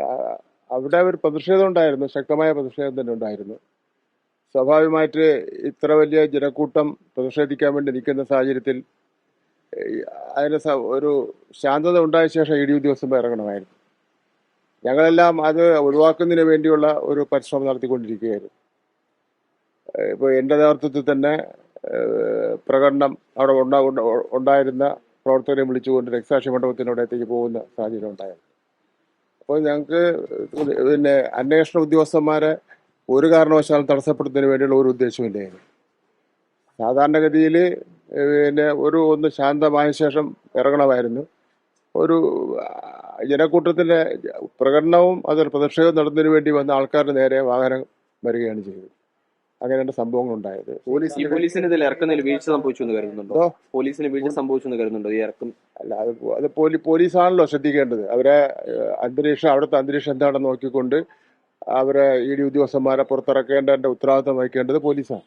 ആ- അവിടെ ഒരു പ്രതിഷേധം ഉണ്ടായിരുന്നു, ശക്തമായ പ്രതിഷേധം തന്നെ ഉണ്ടായിരുന്നു. സ്വാഭാവികമായിട്ട് ഇത്ര വലിയ ജനക്കൂട്ടം പ്രതിഷേധിക്കാൻ വേണ്ടി നിൽക്കുന്ന സാഹചര്യത്തിൽ ഈ അതിന് ഒരു ശാന്തത ഉണ്ടായ ശേഷം ഇ ഡി ഉദ്യോഗസ്ഥന്മാർ ഇറങ്ങണമായിരുന്നു. ഞങ്ങളെല്ലാം അത് ഒഴിവാക്കുന്നതിന് വേണ്ടിയുള്ള ഒരു പരിശ്രമം നടത്തിക്കൊണ്ടിരിക്കുകയായിരുന്നു. ഇപ്പോൾ എൻ്റെ നേതൃത്വത്തിൽ തന്നെ പ്രകടനം അവിടെ ഉണ്ടായിരുന്ന പ്രവർത്തകരെ വിളിച്ചുകൊണ്ട് രക്തസാക്ഷി മണ്ഡപത്തിനോടത്തേക്ക് പോകുന്ന സാഹചര്യം ഉണ്ടായിരുന്നു. അപ്പോൾ ഞങ്ങൾക്ക് പിന്നെ അന്വേഷണ ഉദ്യോഗസ്ഥന്മാരെ ഒരു കാരണവശാലും തടസ്സപ്പെടുത്തുന്നതിന് വേണ്ടിയുള്ള ഒരു ഉദ്ദേശമില്ലായിരുന്നു. സാധാരണഗതിയിൽ പിന്നെ ഒന്ന് ശാന്തമായ ശേഷം ഇറങ്ങണമായിരുന്നു. ഒരു ജനക്കൂട്ടത്തിൻ്റെ പ്രകടനവും അതിൽ പ്രതിഷേധം നടത്തുന്നതിന് വേണ്ടി വന്ന ആൾക്കാരുടെ നേരെ വാഹനം വരികയാണ് ചെയ്തത്. അങ്ങനെയാണ് സംഭവങ്ങൾ ഉണ്ടായത്. പോലീസിന് ഇതിൽ ഇറക്കുന്നതിൽ വീഴ്ച സംഭവിച്ചു എന്ന് കരുതുന്നുണ്ടോ? പോലീസിന് വീഴ്ച സംഭവിച്ചു എന്ന് കരുതുന്നുണ്ടോ ഈ ഇറക്കും? അല്ല, അത് പോലീസാണല്ലോ ശ്രദ്ധിക്കേണ്ടത്. അവരെ അവിടുത്തെ അന്തരീക്ഷം എന്താണെന്ന് നോക്കിക്കൊണ്ട് അവരെ ഇ ഡി ഉദ്യോഗസ്ഥന്മാരെ പുറത്തിറക്കേണ്ട ഉത്തരവാദിത്തം വഹിക്കേണ്ടത് പോലീസാണ്.